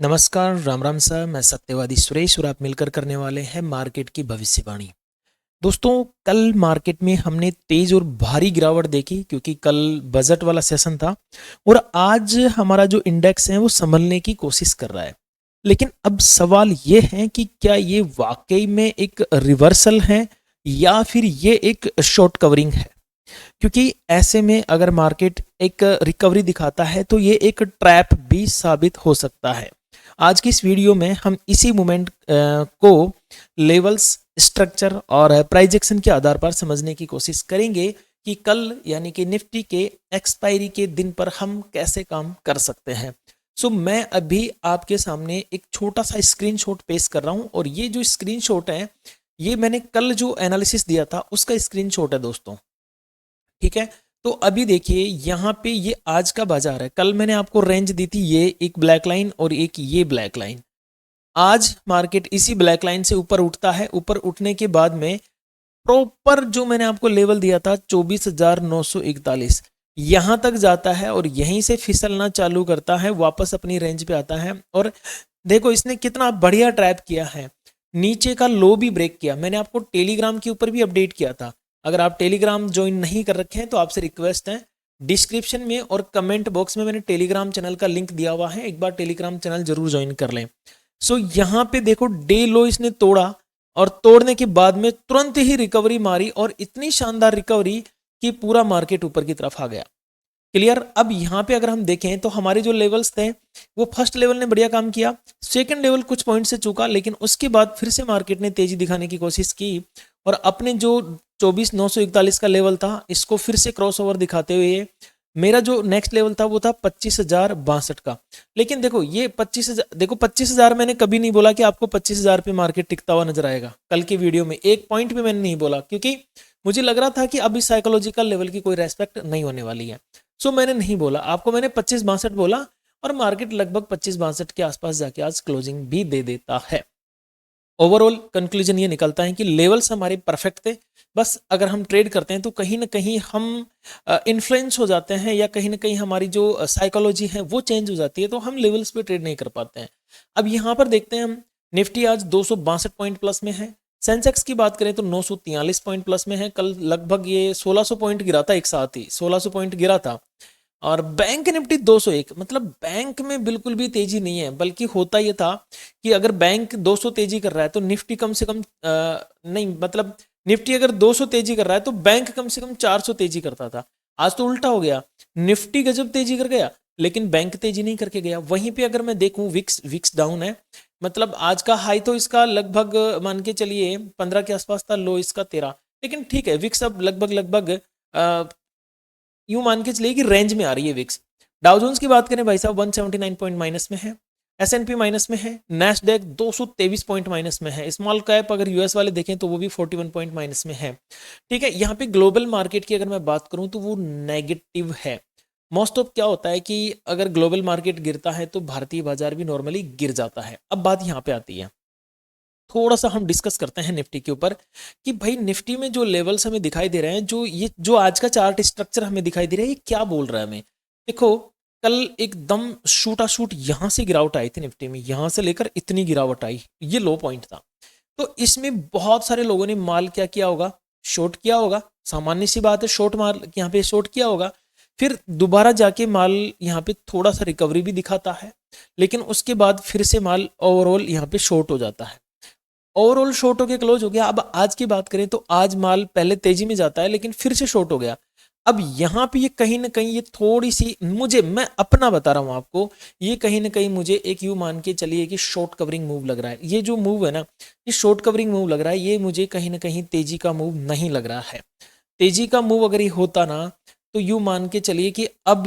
नमस्कार, राम राम सर। मैं सत्यवादी सुरेश और आप मिलकर करने वाले हैं मार्केट की भविष्यवाणी। दोस्तों, कल मार्केट में हमने तेज और भारी गिरावट देखी क्योंकि कल बजट वाला सेशन था और आज हमारा जो इंडेक्स है वो संभलने की कोशिश कर रहा है। लेकिन अब सवाल ये है कि क्या ये वाकई में एक रिवर्सल है या फिर ये एक शॉर्ट कवरिंग है। क्योंकि ऐसे में अगर मार्केट एक रिकवरी दिखाता है तो ये एक ट्रैप भी साबित हो सकता है। आज की इस वीडियो में हम इसी मोमेंट को लेवल्स, स्ट्रक्चर और प्राइजेक्शन के आधार पर समझने की कोशिश करेंगे कि कल यानी कि निफ्टी के एक्सपायरी के दिन पर हम कैसे काम कर सकते हैं। मैं अभी आपके सामने एक छोटा सा स्क्रीनशॉट पेश कर रहा हूं और ये जो स्क्रीनशॉट है ये मैंने कल जो एनालिसिस दिया था उसका स्क्रीनशॉट है दोस्तों। ठीक है, तो अभी देखिए यहाँ पे ये आज का बाजार है। कल मैंने आपको रेंज दी थी, ये एक ब्लैक लाइन और एक ये ब्लैक लाइन। आज मार्केट इसी ब्लैक लाइन से ऊपर उठता है। ऊपर उठने के बाद में प्रॉपर जो मैंने आपको लेवल दिया था 24,941 यहां तक जाता है और यहीं से फिसलना चालू करता है, वापस अपनी रेंज पे आता है। और देखो इसने कितना बढ़िया ट्रैप किया है, नीचे का लो भी ब्रेक किया। मैंने आपको टेलीग्राम के ऊपर भी अपडेट किया था। अगर आप टेलीग्राम ज्वाइन नहीं कर रखे हैं तो आपसे रिक्वेस्ट है, डिस्क्रिप्शन में और कमेंट बॉक्स में मैंने टेलीग्राम चैनल का लिंक दिया हुआ है, एक बार टेलीग्राम चैनल जरूर ज्वाइन कर लें। यहाँ पे देखो डे लो इसने तोड़ा और तोड़ने के बाद में तुरंत ही रिकवरी मारी और इतनी शानदार रिकवरी कि पूरा मार्केट ऊपर की तरफ आ गया। क्लियर। अब यहाँ पे अगर हम देखें तो हमारे जो लेवल्स थे वो फर्स्ट लेवल ने बढ़िया काम किया, सेकंड लेवल कुछ पॉइंट से चूका, लेकिन उसके बाद फिर से मार्केट ने तेजी दिखाने की कोशिश की और अपने जो 24,941 का लेवल था इसको फिर से क्रॉस ओवर दिखाते हुए मेरा जो नेक्स्ट लेवल था वो था 25,062 का। लेकिन देखो ये 25,000, देखो 25,000 मैंने कभी नहीं बोला कि आपको 25,000 पे मार्केट टिकता हुआ नजर आएगा। कल के वीडियो में एक पॉइंट भी मैंने नहीं बोला क्योंकि मुझे लग रहा था कि अब इस साइकोलॉजिकल लेवल की कोई रेस्पेक्ट नहीं होने वाली है। मैंने नहीं बोला आपको, मैंने 25,62 बोला और मार्केट लगभग 25,62 के आसपास जाके आज क्लोजिंग भी दे देता है। ओवरऑल कंक्लूजन ये निकलता है कि लेवल्स हमारे परफेक्ट थे, बस अगर हम ट्रेड करते हैं तो कहीं ना कहीं हम इन्फ्लुएंस हो जाते हैं या कहीं ना कहीं हमारी जो साइकोलॉजी है वो चेंज हो जाती है, तो हम लेवल्स पे ट्रेड नहीं कर पाते हैं। अब यहाँ पर देखते हैं हम, निफ्टी आज 262 पॉइंट प्लस में है। सेंसेक्स की बात करें तो 943 पॉइंट प्लस में है। कल लगभग ये 1600 पॉइंट गिरा था, एक साथ ही 1600 पॉइंट गिरा था। और बैंक निफ्टी 201, मतलब बैंक में बिल्कुल भी तेजी नहीं है, बल्कि होता यह था कि अगर बैंक 200 तेजी कर रहा है तो निफ्टी कम से कम नहीं, मतलब निफ्टी अगर 200 तेजी कर रहा है तो बैंक कम से कम 400 तेजी करता था। आज तो उल्टा हो गया, निफ्टी गजब तेजी कर गया लेकिन बैंक तेजी नहीं करके गया। वहीं पे अगर मैं देखूं विक्स विक्स डाउन है, मतलब आज का हाई तो इसका लगभग मान के चलिए 15 के आसपास था, लो इसका 13। लेकिन ठीक है, विक्स अब लगभग लगभग यूं मान के चलिए कि रेंज में आ रही है विक्स। डाउ जोन्स की बात करें भाई साहब 179 पॉइंट माइनस में है, एसएनपी माइनस में है, नैस्डैक 223 पॉइंट माइनस में है, स्मॉल कैप अगर यूएस वाले देखें तो वो भी 41 पॉइंट माइनस में है। ठीक है, यहाँ पे ग्लोबल मार्केट की अगर मैं बात करूं तो वो नेगेटिव है। मोस्ट ऑफ क्या होता है कि अगर ग्लोबल मार्केट गिरता है तो भारतीय बाजार भी नॉर्मली गिर जाता है। अब बात यहाँ पे आती है, थोड़ा सा हम डिस्कस करते हैं निफ्टी के ऊपर कि भाई निफ्टी में जो लेवल्स हमें दिखाई दे रहे हैं, जो आज का चार्ट स्ट्रक्चर हमें दिखाई दे रहा है, ये क्या बोल रहा है हमें। देखो कल एकदम शूटा शूट यहां से गिरावट आई थी निफ्टी में, यहां से लेकर इतनी गिरावट आई, ये लो पॉइंट था। तो इसमें बहुत सारे लोगों ने माल क्या किया होगा, शॉर्ट किया होगा। सामान्य सी बात है, शॉर्ट माल यहाँ पे शॉर्ट किया होगा, फिर दोबारा जाके माल यहाँ पे थोड़ा सा रिकवरी भी दिखाता है, लेकिन उसके बाद फिर से माल ओवरऑल यहाँ पे शॉर्ट हो जाता है। ओवरऑल शॉर्ट होके क्लोज हो गया। अब आज की बात करें तो आज माल पहले तेजी में जाता है लेकिन फिर से शॉर्ट हो गया। अब यहाँ पे ये कहीं ना कहीं ये थोड़ी सी, मुझे, मैं अपना बता रहा हूँ आपको, ये कहीं ना कहीं मुझे एक यू मान के चलिए कि शॉर्ट कवरिंग मूव लग रहा है। ये जो मूव है ना, ये शॉर्ट कवरिंग मूव लग रहा है, ये मुझे कहीं ना कहीं तेजी का मूव नहीं लग रहा है। तेजी का मूव अगर ये होता ना तो यू मान के चलिए कि अब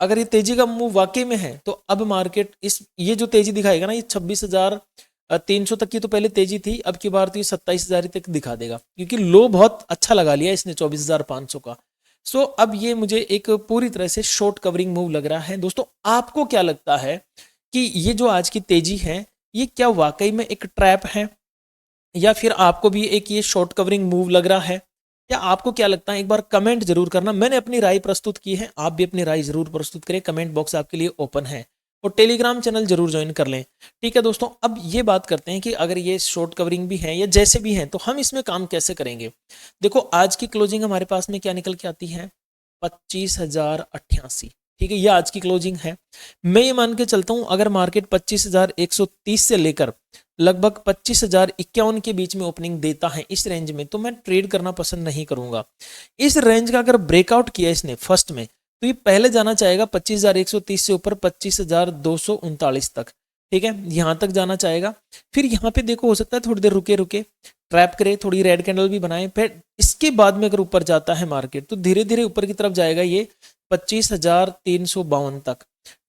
अगर ये तेजी का मूव वाकई में है तो अब मार्केट इस ये जो तेजी दिखाएगा ना, ये 26,300 तक की तो पहले तेजी थी, अब की बार तो ये 27,000 तक दिखा देगा क्योंकि लो बहुत अच्छा लगा लिया इसने 24,500 का। अब ये मुझे एक पूरी तरह से शॉर्ट कवरिंग मूव लग रहा है। दोस्तों आपको क्या लगता है कि ये जो आज की तेजी है ये क्या वाकई में एक ट्रैप है या फिर आपको भी एक ये शॉर्ट कवरिंग मूव लग रहा है, या आपको क्या लगता है, एक बार कमेंट जरूर करना। मैंने अपनी राय प्रस्तुत की है, आप भी अपनी राय जरूर प्रस्तुत करें, कमेंट बॉक्स आपके लिए ओपन है। और टेलीग्राम चैनल जरूर ज्वाइन कर लें। ठीक है दोस्तों, अब ये बात करते हैं कि अगर ये शॉर्ट कवरिंग भी है या जैसे भी हैं तो हम इसमें काम कैसे करेंगे। देखो आज की क्लोजिंग हमारे पास में क्या निकल के आती है, 25,088। ठीक है, ये आज की क्लोजिंग है। मैं ये मान के चलता हूं अगर मार्केट 25,130 से लेकर लगभग 25,051 के बीच में ओपनिंग देता है इस रेंज में, तो मैं ट्रेड करना पसंद नहीं करूंगा। इस रेंज का अगर ब्रेकआउट किया इसने फर्स्ट में, तो ये पहले जाना चाहेगा 25,130 से ऊपर 25,239 तक। ठीक है, यहां तक जाना चाहेगा। फिर यहाँ पे देखो हो सकता है थोड़ी देर रुके रुके ट्रैप करे, थोड़ी रेड कैंडल भी बनाए, फिर इसके बाद में अगर ऊपर जाता है मार्केट तो धीरे धीरे ऊपर की तरफ जाएगा ये 25,352 तक।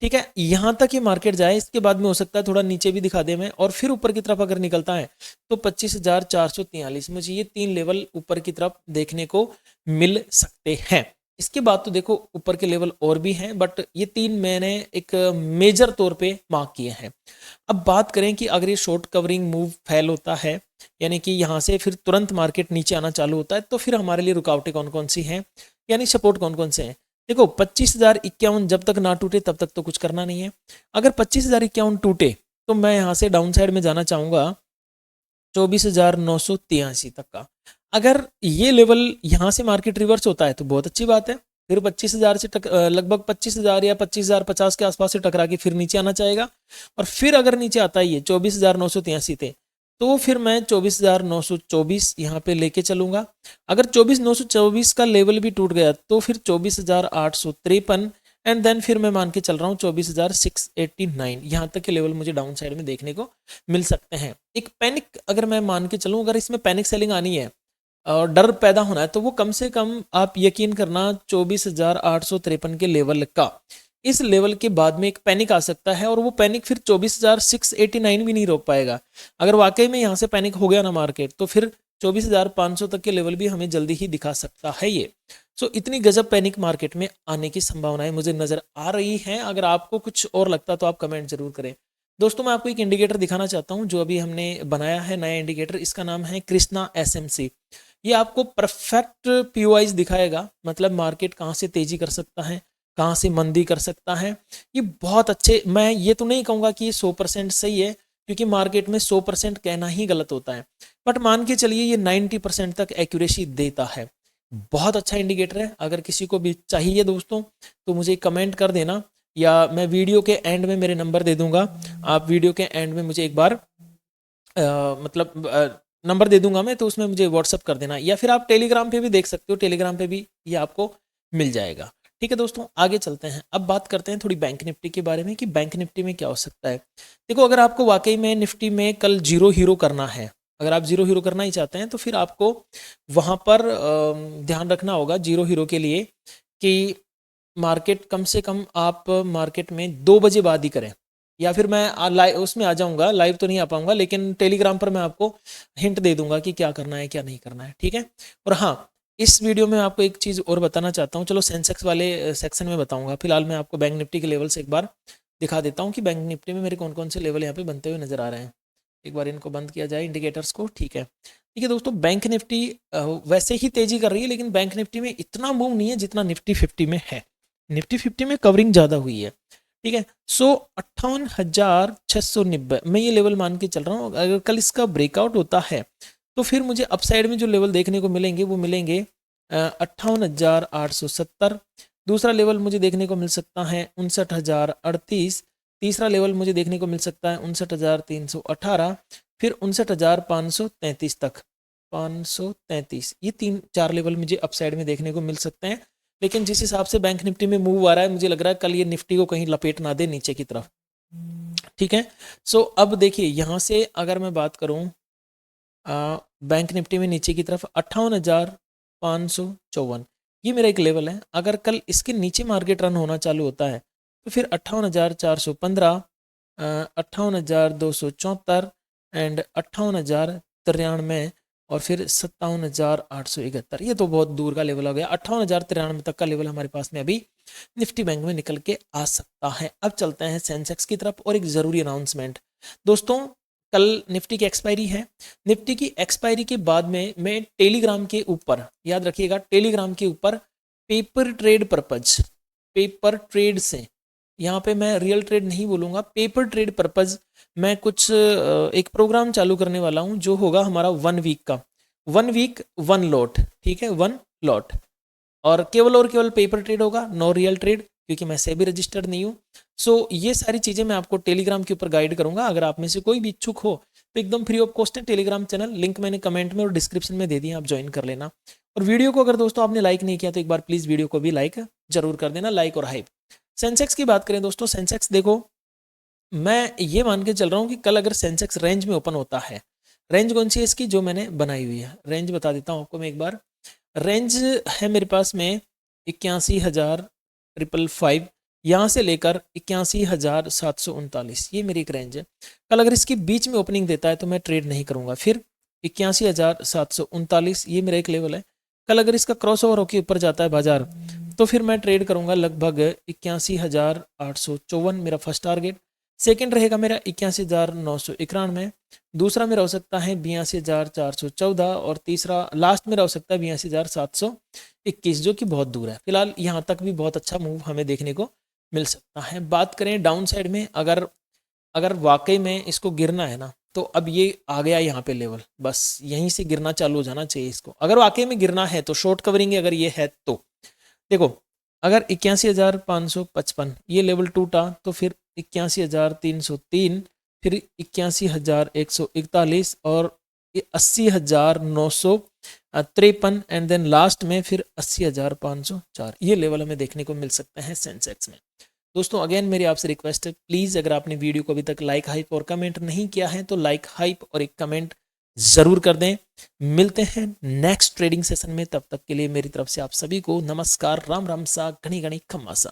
ठीक है, यहां तक ये मार्केट जाए, इसके बाद में हो सकता है थोड़ा नीचे भी दिखा दे मैं, और फिर ऊपर की तरफ अगर निकलता है तो 25,443। मुझे ये 3 लेवल ऊपर की तरफ देखने को मिल सकते हैं। इसके बाद तो देखो ऊपर के लेवल और भी हैं, बट ये 3 मैंने एक मेजर तौर पे मार्क किए हैं। अब बात करें कि अगर ये शॉर्ट कवरिंग मूव फेल होता है, यानी कि यहाँ से फिर तुरंत मार्केट नीचे आना चालू होता है, तो फिर हमारे लिए रुकावटें कौन कौन सी हैं, यानी सपोर्ट कौन कौन से हैं। देखो 25,051 जब तक ना टूटे तब तक तो कुछ करना नहीं है। अगर 25,051 टूटे तो मैं यहाँ से डाउन साइड में जाना चाहूँगा 24,983 तक का। अगर ये लेवल यहाँ से मार्केट रिवर्स होता है तो बहुत अच्छी बात है, फिर 25,000 से लगभग 25,000 या 25,050 के आसपास से टकरा के फिर नीचे आना चाहेगा। और फिर अगर नीचे आता ही है 24,983 थे, तो फिर मैं 24,924 यहाँ पे लेके चलूंगा। अगर 24,924 का लेवल भी टूट गया तो फिर 24,853 एंड देन फिर मैं मान के चल रहा हूँ 24,689। यहाँ तक के लेवल मुझे डाउन साइड में देखने को मिल सकते हैं। एक पैनिक अगर मैं मान के चलूँ, अगर इसमें पैनिक सेलिंग आनी है और डर पैदा होना है, तो वो कम से कम आप यकीन करना 24,853 के लेवल का, इस लेवल के बाद में एक पैनिक आ सकता है, और वो पैनिक फिर 24,689 भी नहीं रोक पाएगा। अगर वाकई में यहाँ से पैनिक हो गया ना मार्केट, तो फिर 24,500 तक के लेवल भी हमें जल्दी ही दिखा सकता है ये। सो इतनी गजब पैनिक मार्केट में आने की संभावनाएं मुझे नजर आ रही हैं। अगर आपको कुछ और लगता तो आप कमेंट जरूर करें। दोस्तों मैं आपको एक इंडिकेटर दिखाना चाहता हूं जो अभी हमने बनाया है, नया इंडिकेटर। इसका नाम है कृष्णा एसएमसी। ये आपको परफेक्ट पीओआईज दिखाएगा, मतलब मार्केट कहाँ से तेजी कर सकता है, कहाँ से मंदी कर सकता है। ये बहुत अच्छे, मैं ये तो नहीं कहूँगा कि ये 100% सही है, क्योंकि मार्केट में 100% कहना ही गलत होता है, बट मान के चलिए ये 90% तक एक्यूरेसी देता है। बहुत अच्छा इंडिकेटर है। अगर किसी को भी चाहिए दोस्तों तो मुझे कमेंट कर देना, या मैं वीडियो के एंड में मेरे नंबर दे दूंगा। आप वीडियो के एंड में मुझे एक बार नंबर दे दूंगा मैं, तो उसमें मुझे व्हाट्सअप कर देना, या फिर आप टेलीग्राम पे भी देख सकते हो, टेलीग्राम पे भी ये आपको मिल जाएगा। ठीक है दोस्तों, आगे चलते हैं। अब बात करते हैं थोड़ी बैंक निफ्टी के बारे में कि बैंक निफ्टी में क्या हो सकता है। देखो अगर आपको वाकई में निफ्टी में कल जीरो हीरो करना है, अगर आप जीरो हीरो करना ही चाहते हैं, तो फिर आपको वहाँ पर ध्यान रखना होगा जीरो हीरो के लिए कि मार्केट कम से कम आप मार्केट में 2 बजे बाद ही करें, या फिर मैं लाइव उसमें आ जाऊंगा, लाइव तो नहीं आ पाऊंगा, लेकिन टेलीग्राम पर मैं आपको हिंट दे दूंगा कि क्या करना है क्या नहीं करना है। ठीक है, और हाँ इस वीडियो में आपको एक चीज़ और बताना चाहता हूँ, चलो सेंसेक्स वाले सेक्शन में बताऊंगा। फिलहाल मैं आपको बैंक निफ्टी के लेवल से एक बार दिखा देता हूँ कि बैंक निफ्टी में मेरे कौन कौन से लेवल यहाँ पे बनते हुए नजर आ रहे हैं। एक बार इनको बंद किया जाए इंडिकेटर्स को। ठीक है दोस्तों, बैंक निफ्टी वैसे ही तेजी कर रही है, लेकिन बैंक निफ्टी में इतना मूव नहीं है जितना निफ्टी 50 में है। निफ्टी 50 में कवरिंग ज़्यादा हुई है। ठीक है, सो 58,690 मैं ये लेवल मान के चल रहा हूँ। अगर कल इसका ब्रेकआउट होता है तो फिर मुझे अपसाइड में जो लेवल देखने को मिलेंगे वो मिलेंगे 58,870। दूसरा लेवल मुझे देखने को मिल सकता है 59,038। तीसरा लेवल मुझे देखने को मिल सकता है 59,318, फिर 59,533 तक, 533। ये 3-4 लेवल मुझे अपसाइड में देखने को मिल सकते हैं। लेकिन जिस हिसाब से बैंक निफ्टी में मूव आ रहा है, मुझे लग रहा है कल ये निफ्टी को कहीं लपेट ना दे नीचे की तरफ। ठीक है, सो अब देखिए यहाँ से अगर मैं बात करूँ बैंक निफ्टी में नीचे की तरफ 58,554 ये मेरा एक लेवल है। अगर कल इसके नीचे मार्केट रन होना चालू होता है तो फिर 58,415, 58,274 एंड 58,093 और फिर 57,871। ये तो बहुत दूर का लेवल हो गया। 58,093 तक का लेवल हमारे पास में अभी निफ्टी बैंक में निकल के आ सकता है। अब चलते हैं सेंसेक्स की तरफ और एक ज़रूरी अनाउंसमेंट। दोस्तों कल निफ्टी की एक्सपायरी है। निफ्टी की एक्सपायरी के बाद में मैं टेलीग्राम के ऊपर, याद रखिएगा टेलीग्राम के ऊपर paper trade purpose, paper trade से यहाँ पे मैं रियल ट्रेड नहीं बोलूँगा, पेपर ट्रेड पर्पज़ मैं कुछ एक प्रोग्राम चालू करने वाला हूँ जो होगा हमारा 1 वीक का, 1 वीक 1 लॉट, ठीक है, 1 लॉट, और केवल पेपर ट्रेड होगा, नो रियल ट्रेड, क्योंकि मैं सेबी रजिस्टर्ड नहीं हूँ। सो ये सारी चीज़ें मैं आपको टेलीग्राम के ऊपर गाइड करूँगा। अगर आप में से कोई भी इच्छुक हो तो एकदम फ्री ऑफ कॉस्ट है टेलीग्राम चैनल, लिंक मैंने कमेंट में और डिस्क्रिप्शन में दे दिया, आप ज्वाइन कर लेना। और वीडियो को अगर दोस्तों आपने लाइक नहीं किया तो एक बार प्लीज़ वीडियो को भी लाइक जरूर कर देना, लाइक और हाइप। सेंसेक्स की बात करें दोस्तों, सेंसेक्स देखो मैं ये मान के चल रहा हूँ कि कल अगर सेंसेक्स रेंज में ओपन होता है, रेंज कौन सी है इसकी जो मैंने बनाई हुई है, रेंज बता देता हूँ आपको मैं एक बार। रेंज है मेरे पास में 81,555, यहाँ से लेकर 81,739, ये मेरी एक रेंज है। कल अगर इसके बीच में ओपनिंग देता है तो मैं ट्रेड नहीं करूँगा। फिर 81,739, ये मेरा एक लेवल है। कल अगर इसका क्रॉस ओवर होकर ऊपर जाता है बाजार तो फिर मैं ट्रेड करूँगा लगभग 81,854, मेरा फर्स्ट टारगेट। सेकंड रहेगा मेरा 81,991, दूसरा मेरा हो सकता है 82,414, और तीसरा लास्ट मेरा हो सकता है 82,721, जो कि बहुत दूर है। फिलहाल यहाँ तक भी बहुत अच्छा मूव हमें देखने को मिल सकता है। बात करें डाउन साइड में, अगर अगर वाकई में इसको गिरना है ना तो अब ये आ गया यहाँ पे लेवल, बस यहीं से गिरना चालू हो जाना चाहिए इसको। अगर वाकई में गिरना है तो शॉर्ट कवरिंग अगर ये है तो देखो, अगर 81,555 ये लेवल टूटा तो फिर 81,303, फिर 81,141 और 80,953, एंड देन लास्ट में फिर 80,504, ये लेवल हमें देखने को मिल सकते हैं सेंसेक्स में। दोस्तों अगेन मेरी आपसे रिक्वेस्ट है, प्लीज़ अगर आपने वीडियो को अभी तक लाइक, हाइप और कमेंट नहीं किया है तो लाइक, हाइप और एक कमेंट ज़रूर कर दें। मिलते हैं नेक्स्ट ट्रेडिंग सेशन में, तब तक के लिए मेरी तरफ से आप सभी को नमस्कार, राम राम सा, घनी घनी खम्मा सा।